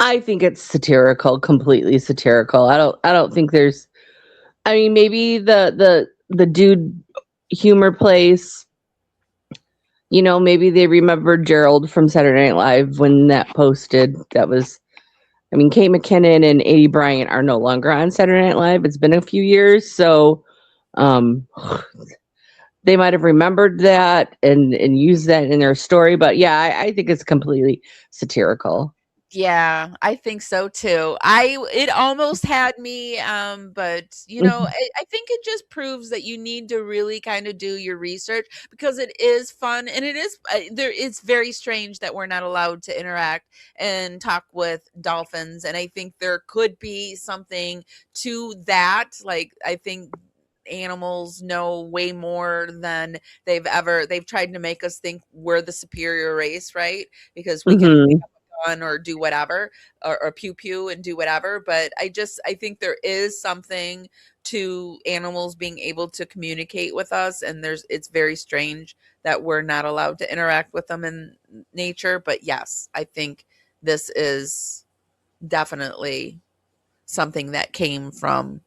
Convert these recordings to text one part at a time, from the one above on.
I think it's satirical, completely satirical. I don't think there's. I mean, maybe the dude humor place. Maybe they remembered Gerald from Saturday Night Live when that posted. That was. I mean, Kate McKinnon and Adie Bryant are no longer on Saturday Night Live. It's been a few years, so um, they might have remembered that and used that in their story. But yeah, I think it's completely satirical. Yeah, I think so too. It almost had me, but Mhm. I think it just proves that you need to really kind of do your research because it is fun and it is there. It's very strange that we're not allowed to interact and talk with dolphins, and I think there could be something to that. Like I think animals know way more than they've tried to make us think we're the superior race, right? Because we can Mhm. gun or do whatever or pew pew and do whatever, but I think there is something to animals being able to communicate with us, and it's very strange that we're not allowed to interact with them in nature. But yes, I think this is definitely something that came from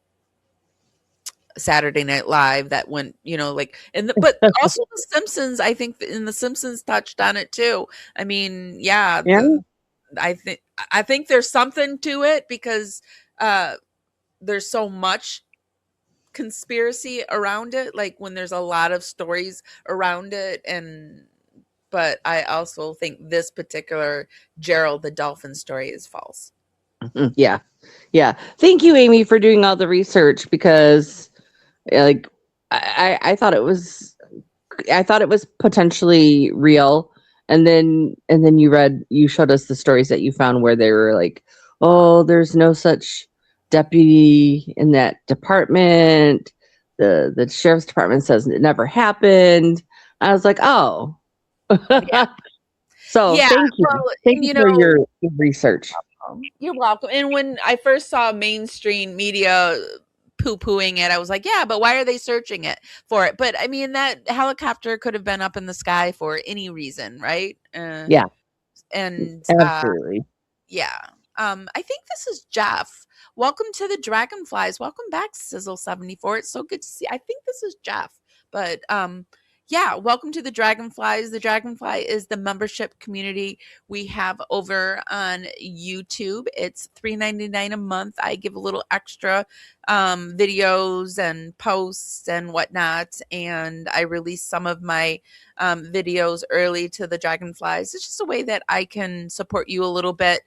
Saturday Night Live that went, like, but also The Simpsons. I think in The Simpsons touched on it too. I mean, yeah, Yeah. I think there's something to it because uh there's so much conspiracy around it, like when there's a lot of stories around it, and but I also think this particular Gerald the dolphin story is false. Yeah. Yeah. Thank you, Amy, for doing all the research because like I thought it was potentially real. And then you showed us the stories that you found where they were like, oh, there's no such deputy in that department. The sheriff's department says it never happened. I was like, oh. Yeah. So Yeah, thank you. well, Thank and you for your research. you're welcome. And when I first saw mainstream media poo-pooing it, I was like, yeah, but why are they searching it for it? But I mean, that helicopter could have been up in the sky for any reason, right? Yeah, And absolutely. yeah. I think this is Jeff. Welcome to the Dragonflies. Welcome back, Sizzle74. It's so good to see. I think this is Jeff. But yeah, welcome to the Dragonflies. The Dragonfly is the membership community we have over on YouTube. It's $3.99 a month. I give a little extra videos and posts and whatnot, and I release some of my videos early to the Dragonflies. It's just a way that I can support you a little bit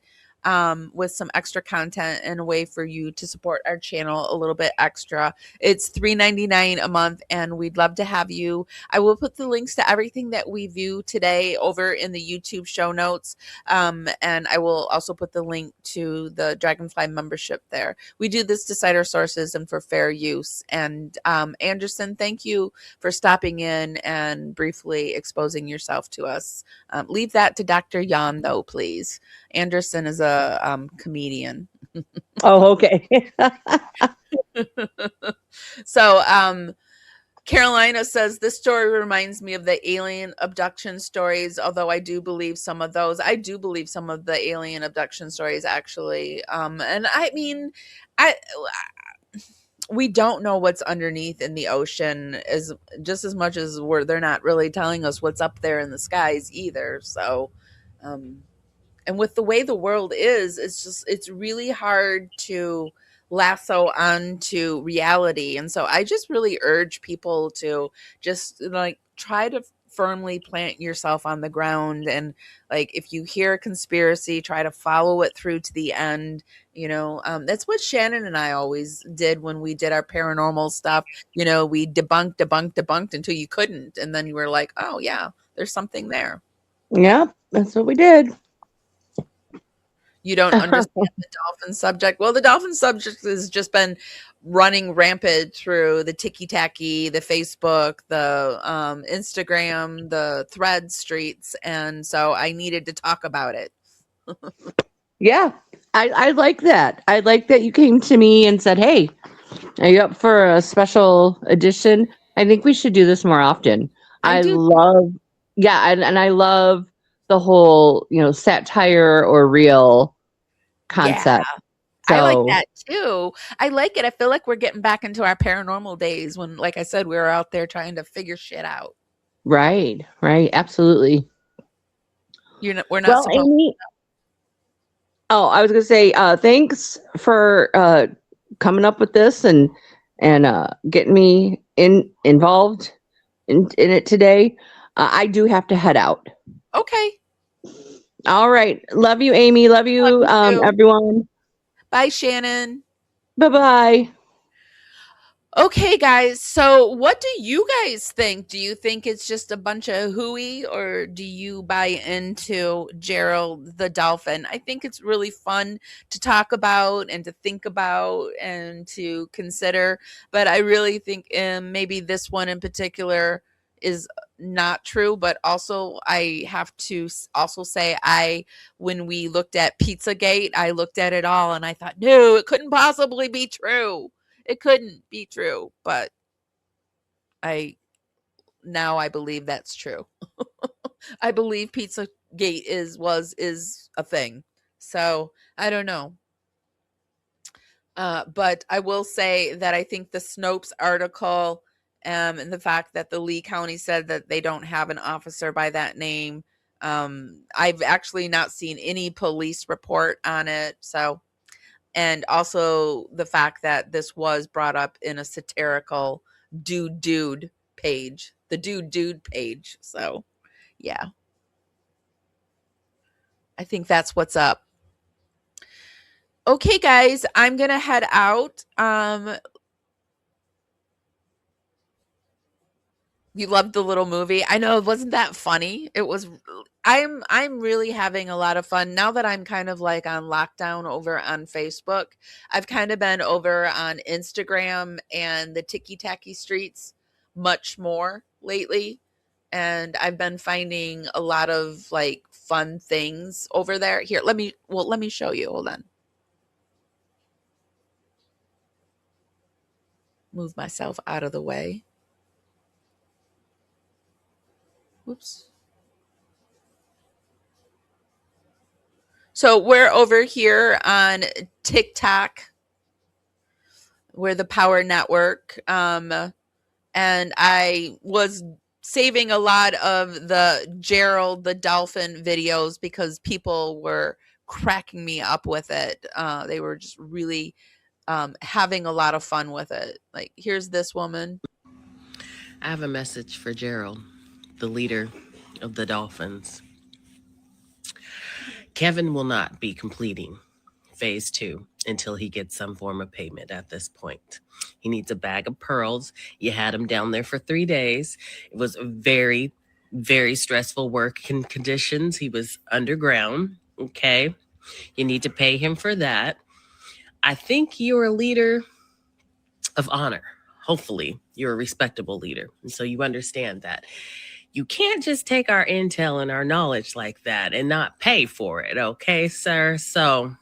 with some extra content and a way for you to support our channel a little bit extra. It's $3.99 a month, and we'd love to have you. I will put the links to everything that we view today over in the YouTube show notes, and I will also put the link to the Dragonfly membership there. We do this to cite our sources and for fair use. And Anderson, thank you for stopping in and briefly exposing yourself to us. Leave that to Dr. Yan, though, please. Anderson is a comedian. Oh, okay. So, Carolina says this story reminds me of the alien abduction stories, although I do believe some of those. I do believe some of the alien abduction stories actually. And I mean, I we don't know what's underneath in the ocean as just as much as they're not really telling us what's up there in the skies either. So, um, and with the way the world is, it's really hard to lasso onto reality. And so I just really urge people to just like try to firmly plant yourself on the ground, and like if you hear a conspiracy, try to follow it through to the end. That's what Shannon and I always did when we did our paranormal stuff. We debunked until you couldn't, and then you were like, oh yeah, there's something there. Yeah, that's what we did. You don't understand the dolphin subject. Well, the dolphin subject has just been running rampant through the Tiki Taki, the Facebook, the Instagram, the Thread streets, and so I needed to talk about it. Yeah, I like that. I like that you came to me and said, "Hey, are you up for a special edition?" I think we should do this more often. I I do. love, yeah, and I love the whole, satire or real Yeah, concept. I like So, that too. I like it. I feel like we're getting back into our paranormal days when, like I said, we were out there trying to figure shit out. right, right, absolutely. We're not Well, supposed. Amy, oh, I was gonna say, thanks for coming up with this and getting me involved in it today. I do have to head out. Okay. All right, love you, Amy. Love Love you, you too. everyone. Bye, Shannon. Bye bye. Okay, guys. So, what do you guys think? Do you think it's just a bunch of hooey, or do you buy into Gerald the dolphin? I think it's really fun to talk about and to think about and to consider. But I really think maybe this one in particular is not true. But also, I have to also say, when we looked at Pizzagate, I looked at it all and I thought, no, it couldn't possibly be true. It couldn't be true, but I I believe that's true. I believe Pizzagate is a thing. So I don't know. But I will say that I think the Snopes article and the fact that the Lee County said that they don't have an officer by that name. I've actually not seen any police report on it. So, and also the fact that this was brought up in a satirical dude page, the dude page. So, yeah, I think that's what's up. Okay, guys, I'm gonna head out. You loved the little movie. I know, wasn't that funny? It was. I'm really having a lot of fun now that I'm kind of like on lockdown over on Facebook. I've kind of been over on Instagram and the Tiki Tacky Streets much more lately, and I've been finding a lot of like fun things over there. Here, let me show you. Hold on. Move myself out of the way. Whoops. So we're over here on TikTok. We're the Power Network. And I was saving a lot of the Gerald the Dolphin videos because people were cracking me up with it. They were just really having a lot of fun with it. Like, here's this woman. I have a message for Gerald, the leader of the Dolphins. Kevin will not be completing phase 2 until he gets some form of payment at this point. He needs a bag of pearls. You had him down there for 3 days. It was very, very stressful working conditions. He was underground. Okay. You need to pay him for that. I think you're a leader of honor. Hopefully, you're a respectable leader. And so you understand that. You can't just take our intel and our knowledge like that and not pay for it, okay, sir? So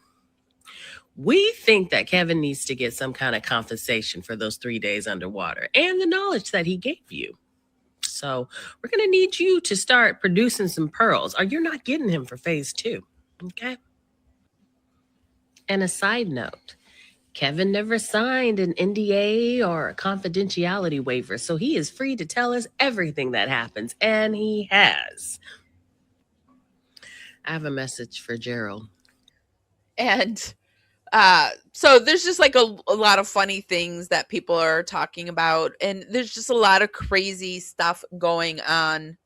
we think that Kevin needs to get some kind of compensation for those 3 days underwater and the knowledge that he gave you. So we're going to need you to start producing some pearls, or you're not getting him for phase 2, okay? And a side note, Kevin never signed an NDA or a confidentiality waiver, so he is free to tell us everything that happens, and he has. I have a message for Gerald. And so there's just like a lot of funny things that people are talking about, and there's just a lot of crazy stuff going on.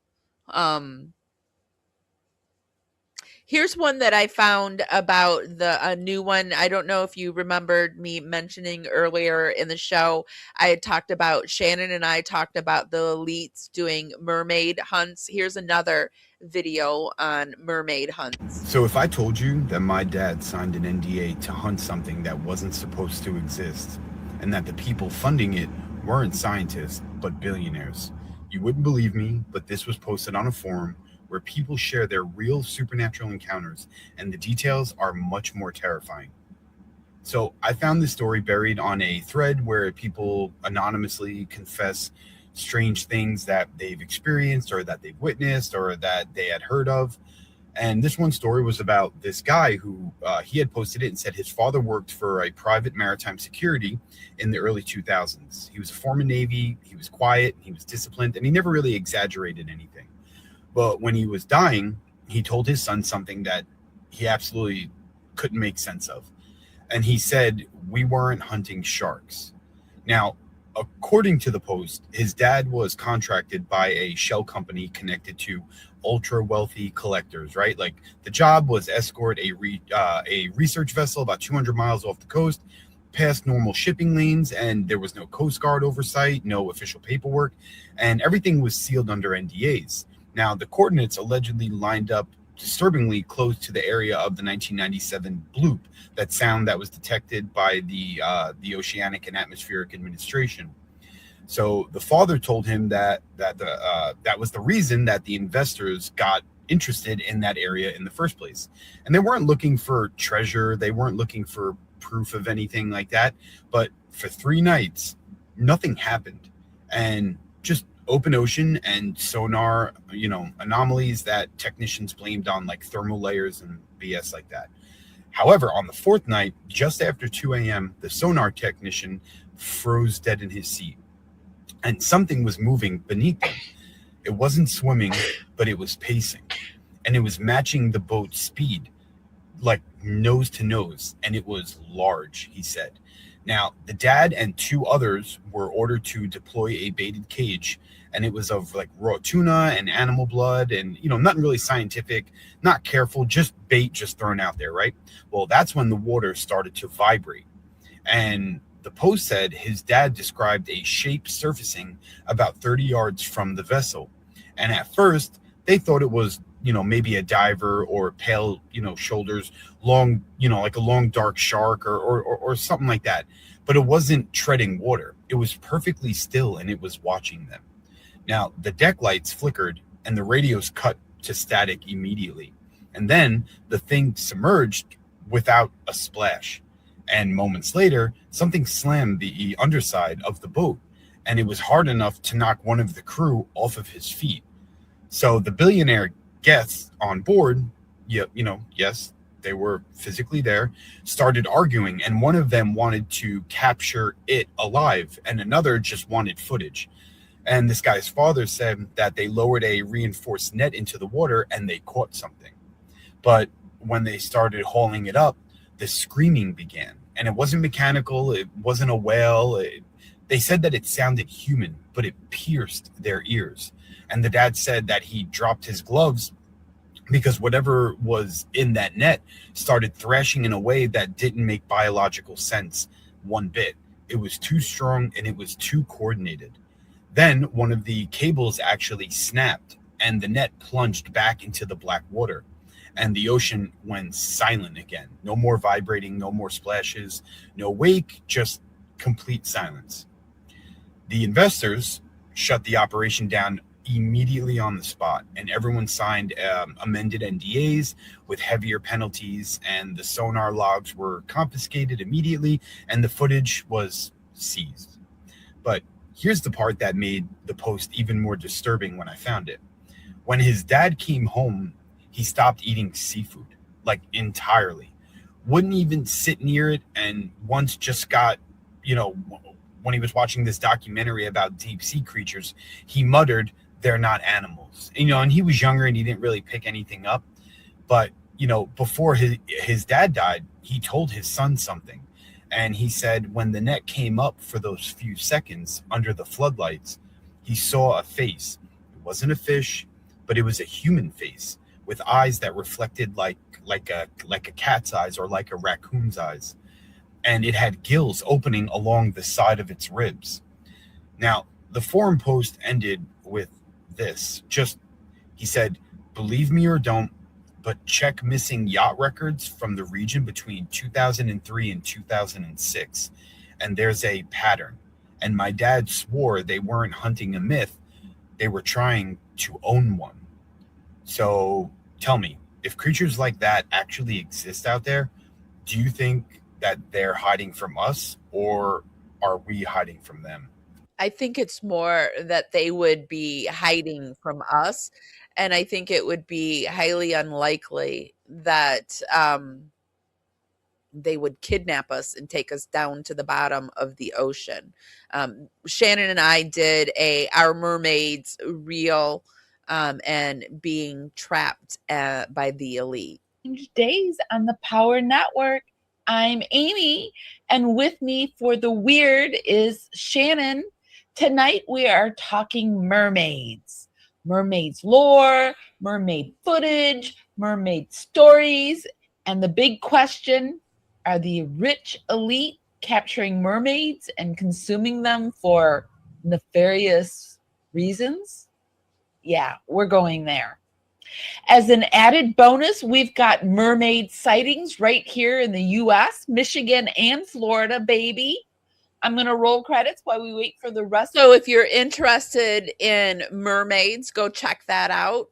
Here's one that I found about a new one. I don't know if you remembered me mentioning earlier in the show. I had talked about Shannon and I talked about the elites doing mermaid hunts. Here's another video on mermaid hunts. So if I told you that my dad signed an NDA to hunt something that wasn't supposed to exist, and that the people funding it weren't scientists, but billionaires, you wouldn't believe me, but this was posted on a forum where people share their real supernatural encounters, and the details are much more terrifying. So I found this story buried on a thread where people anonymously confess strange things that they've experienced or that they've witnessed or that they had heard of. And this one story was about this guy who he had posted it and said his father worked for a private maritime security in the early 2000s. He was a former Navy. He was quiet. He was disciplined, and he never really exaggerated anything. But when he was dying, he told his son something that he absolutely couldn't make sense of. And he said, "We weren't hunting sharks." Now, according to the Post, his dad was contracted by a shell company connected to ultra wealthy collectors, right? Like the job was escort a research vessel about 200 miles off the coast, past normal shipping lanes, and there was no Coast Guard oversight, no official paperwork, and everything was sealed under NDAs. Now, the coordinates allegedly lined up disturbingly close to the area of the 1997 bloop, that sound that was detected by the Oceanic and Atmospheric Administration. So the father told him that was the reason that the investors got interested in that area in the first place. And they weren't looking for treasure. They weren't looking for proof of anything like that. But for 3 nights, nothing happened. And just open ocean and sonar, anomalies that technicians blamed on like thermal layers and BS like that. However, on the 4th night, just after 2 a.m., the sonar technician froze dead in his seat. And something was moving beneath them. It wasn't swimming, but it was pacing. And it was matching the boat's speed, like nose to nose. And it was large, he said. Now, the dad and 2 others were ordered to deploy a baited cage. And it was of like raw tuna and animal blood and, nothing really scientific, not careful, just bait just thrown out there, right? Well, that's when the water started to vibrate. And the Post said his dad described a shape surfacing about 30 yards from the vessel. And at first, they thought it was, maybe a diver or pale, shoulders, long, like a long dark shark or something like that. But it wasn't treading water. It was perfectly still and it was watching them. Now, the deck lights flickered and the radios cut to static immediately. And then the thing submerged without a splash. And moments later, something slammed the underside of the boat, and it was hard enough to knock one of the crew off of his feet. So the billionaire guests on board, yes, they were physically there, started arguing, and one of them wanted to capture it alive, and another just wanted footage. And this guy's father said that they lowered a reinforced net into the water and they caught something. But when they started hauling it up, the screaming began. And it wasn't mechanical. It wasn't a whale. They said that it sounded human, but it pierced their ears. And the dad said that he dropped his gloves because whatever was in that net started thrashing in a way that didn't make biological sense one bit. It was too strong and it was too coordinated. Then one of the cables actually snapped and the net plunged back into the black water. And the ocean went silent again. No more vibrating, no more splashes, no wake, just complete silence. The investors shut the operation down immediately on the spot, and everyone signed amended NDAs with heavier penalties, and the sonar logs were confiscated immediately, and the footage was seized. But here's the part that made the Post even more disturbing when I found it. When his dad came home, he stopped eating seafood, like entirely. Wouldn't even sit near it, and once just got, when he was watching this documentary about deep sea creatures, he muttered, "They're not animals." And he was younger and he didn't really pick anything up. But, before his dad died, he told his son something. And he said when the net came up for those few seconds under the floodlights, he saw a face. It wasn't a fish, but it was a human face with eyes that reflected like a cat's eyes or like a raccoon's eyes. And it had gills opening along the side of its ribs. Now, the Forum Post ended with this. He said, "Believe me or don't, but check missing yacht records from the region between 2003 and 2006. And there's a pattern. And my dad swore they weren't hunting a myth. They were trying to own one." So tell me, if creatures like that actually exist out there, do you think that they're hiding from us, or are we hiding from them? I think it's more that they would be hiding from us. And I think it would be highly unlikely that they would kidnap us and take us down to the bottom of the ocean. Shannon and I did Our Mermaids reel and being trapped by the elite. Days on the Power Network. I'm Amy, and with me for the weird is Shannon. Tonight we are talking mermaids. Mermaids lore, mermaid footage, mermaid stories, and the big question, are the rich elite capturing mermaids and consuming them for nefarious reasons? Yeah, we're going there. As an added bonus, we've got mermaid sightings right here in the U.S., Michigan, and Florida, baby. I'm going to roll credits while we wait for the rest. So if you're interested in mermaids, go check that out.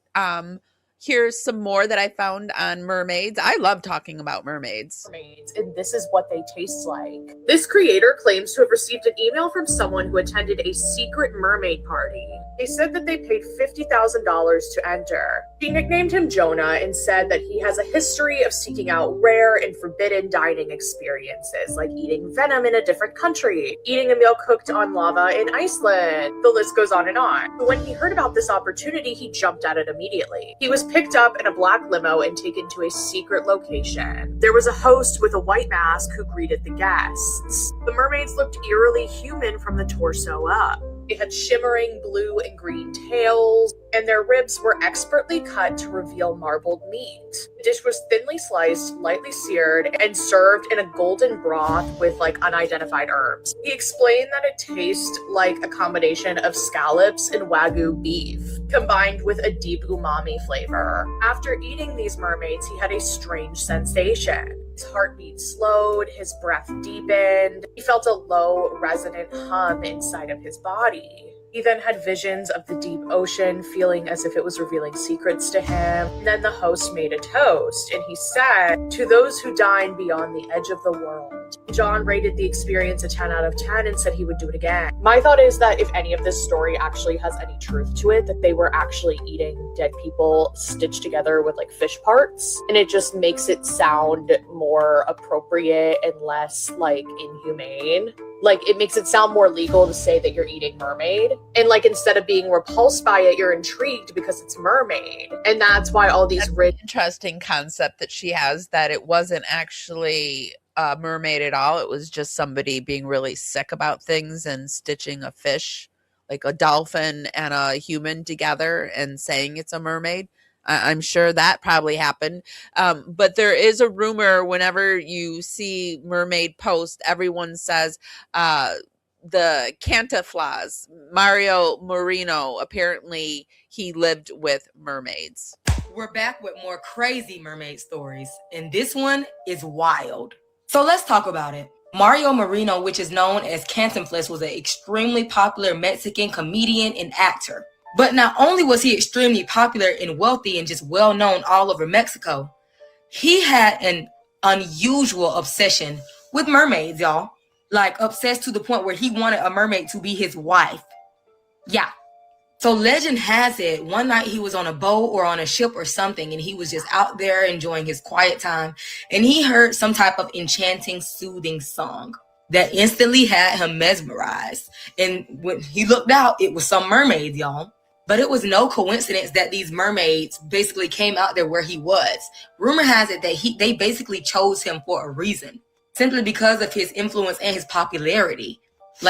Here's some more that I found on mermaids. I love talking about mermaids. And this is what they taste like. This creator claims to have received an email from someone who attended a secret mermaid party. They said that they paid $50,000 to enter. She nicknamed him Jonah and said that he has a history of seeking out rare and forbidden dining experiences, like eating venom in a different country, eating a meal cooked on lava in Iceland. The list goes on and on. But when he heard about this opportunity, he jumped at it immediately. He was picked up in a black limo and taken to a secret location. There was a host with a white mask who greeted the guests. The mermaids looked eerily human from the torso up. They had shimmering blue and green tails, and their ribs were expertly cut to reveal marbled meat. The dish was thinly sliced, lightly seared, and served in a golden broth with unidentified herbs. He explained that it tastes like a combination of scallops and Wagyu beef, combined with a deep umami flavor. After eating these mermaids, he had a strange sensation. His heartbeat slowed, his breath deepened. He felt a low, resonant hum inside of his body. He then had visions of the deep ocean, feeling as if it was revealing secrets to him. And then the host made a toast, and he said, "To those who dine beyond the edge of the world." John rated the experience a 10 out of 10 and said he would do it again. My thought is that if any of this story actually has any truth to it, that they were actually eating dead people stitched together with fish parts, and it just makes it sound more appropriate and less inhumane. It makes it sound more legal to say that you're eating mermaid. And instead of being repulsed by it, you're intrigued because it's mermaid. And that's why all these rich... Interesting concept that she has, that it wasn't actually a mermaid at all. It was just somebody being really sick about things and stitching a fish, like a dolphin and a human together and saying it's a mermaid. I'm sure that probably happened. But there is a rumor whenever you see mermaid post, everyone says the Cantaflas, Mario Moreno, apparently he lived with mermaids. We're back with more crazy mermaid stories, and this one is wild. So let's talk about it. Mario Moreno, which is known as Cantinflas, was an extremely popular Mexican comedian and actor. But not only was he extremely popular and wealthy and just well-known all over Mexico, he had an unusual obsession with mermaids, y'all. Obsessed to the point where he wanted a mermaid to be his wife. Yeah. So legend has it, one night he was on a boat or on a ship or something, and he was just out there enjoying his quiet time, and he heard some type of enchanting, soothing song that instantly had him mesmerized. And when he looked out, it was some mermaids, y'all. But it was no coincidence that these mermaids basically came out there where he was. Rumor has it that they basically chose him for a reason, simply because of his influence and his popularity.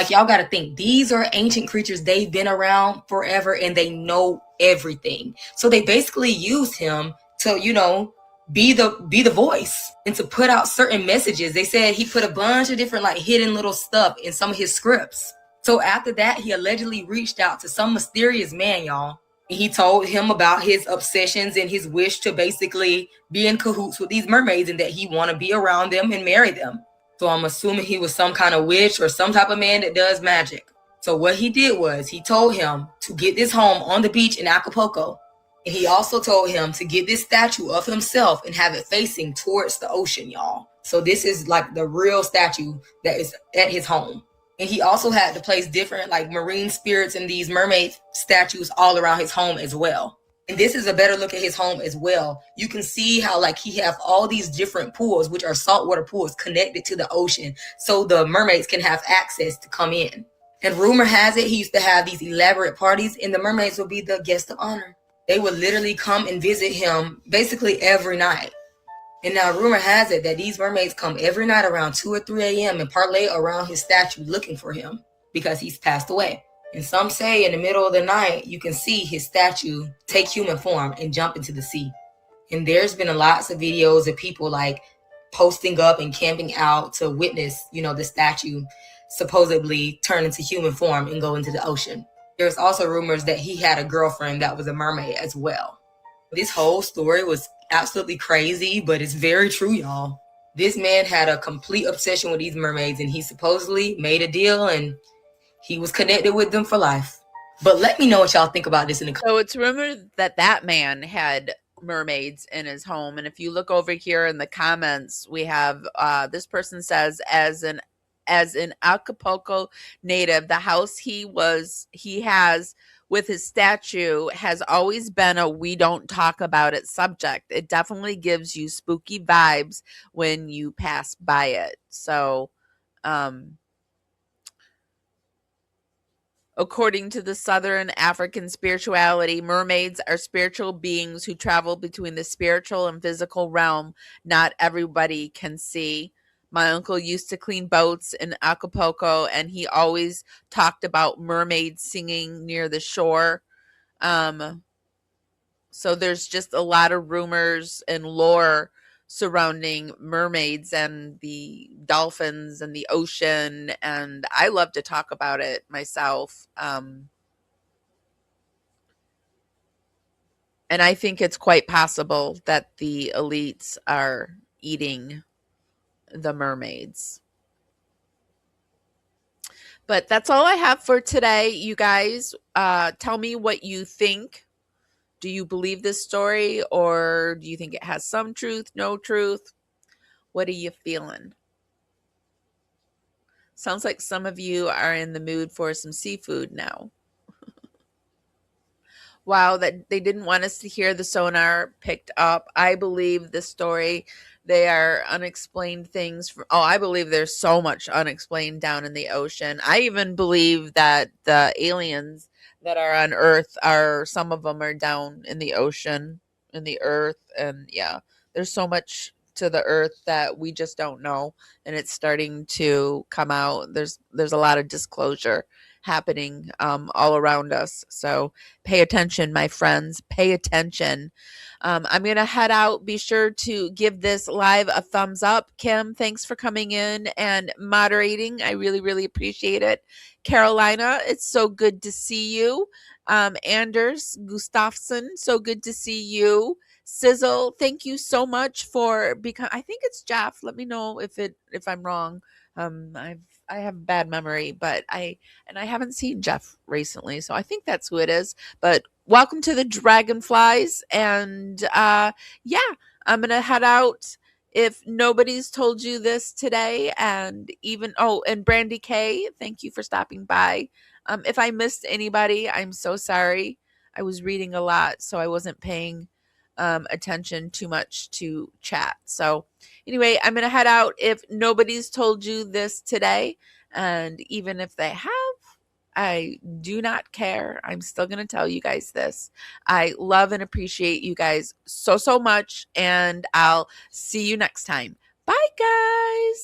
Y'all got to think, these are ancient creatures. They've been around forever and they know everything. So they basically used him to, be the voice and to put out certain messages. They said he put a bunch of different hidden little stuff in some of his scripts. So after that, he allegedly reached out to some mysterious man, y'all. He told him about his obsessions and his wish to basically be in cahoots with these mermaids and that he want to be around them and marry them. So I'm assuming he was some kind of witch or some type of man that does magic. So what he did was he told him to get this home on the beach in Acapulco. And he also told him to get this statue of himself and have it facing towards the ocean, y'all. So this is the real statue that is at his home. And he also had to place different marine spirits and these mermaid statues all around his home as well. And this is a better look at his home as well. You can see how like he have all these different pools, which are saltwater pools connected to the ocean, so the mermaids can have access to come in. And rumor has it he used to have these elaborate parties, and the mermaids would be the guest of honor. They would literally come and visit him basically every night. And now rumor has it that these mermaids come every night around 2 or 3 a.m. and parlay around his statue looking for him because he's passed away. And some say in the middle of the night, you can see his statue take human form and jump into the sea. And there's been lots of videos of people like posting up and camping out to witness, the statue supposedly turn into human form and go into the ocean. There's also rumors that he had a girlfriend that was a mermaid as well. This whole story was absolutely crazy, but it's very true, y'all. This man had a complete obsession with these mermaids, and he supposedly made a deal and he was connected with them for life. But let me know what y'all think about this in the comments. So it's rumored that that man had mermaids in his home. And if you look over here in the comments, we have this person says, as an Acapulco native, the house he has with his statue has always been a we don't talk about it subject. It definitely gives you spooky vibes when you pass by it. So according to the Southern African spirituality, mermaids are spiritual beings who travel between the spiritual and physical realm not everybody can see. My uncle used to clean boats in Acapulco, and he always talked about mermaids singing near the shore. So there's just a lot of rumors and lore surrounding mermaids and the dolphins and the ocean, and I love to talk about it myself. And I think it's quite possible that the elites are eating the mermaids. But that's all I have for today, you guys. Tell me what you think. Do you believe this story, or do you think it has some truth, no truth? What are you feeling? Sounds like some of you are in the mood for some seafood now. Wow, that they didn't want us to hear the sonar picked up. I believe this story. They are unexplained things. I believe there's so much unexplained down in the ocean. I even believe that the aliens that are on Earth some of them are down in the ocean, in the earth. And yeah, there's so much to the earth that we just don't know. And it's starting to come out. There's a lot of disclosure happening all around us. So pay attention, my friends. Pay attention. I'm going to head out. Be sure to give this live a thumbs up. Kim, thanks for coming in and moderating. I really, really appreciate it. Carolina, it's so good to see you. Anders Gustafsson, so good to see you. Sizzle, thank you so much for I think it's Jeff. Let me know if I'm wrong. I have bad memory, but I haven't seen Jeff recently, so I think that's who it is. But welcome to the Dragonflies, and yeah, I'm gonna head out. If nobody's told you this today, and and Brandy K, thank you for stopping by. If I missed anybody, I'm so sorry. I was reading a lot, so I wasn't paying attention too much to chat. So anyway, I'm going to head out. If nobody's told you this today, and even if they have, I do not care. I'm still going to tell you guys this. I love and appreciate you guys so, so much, and I'll see you next time. Bye, guys.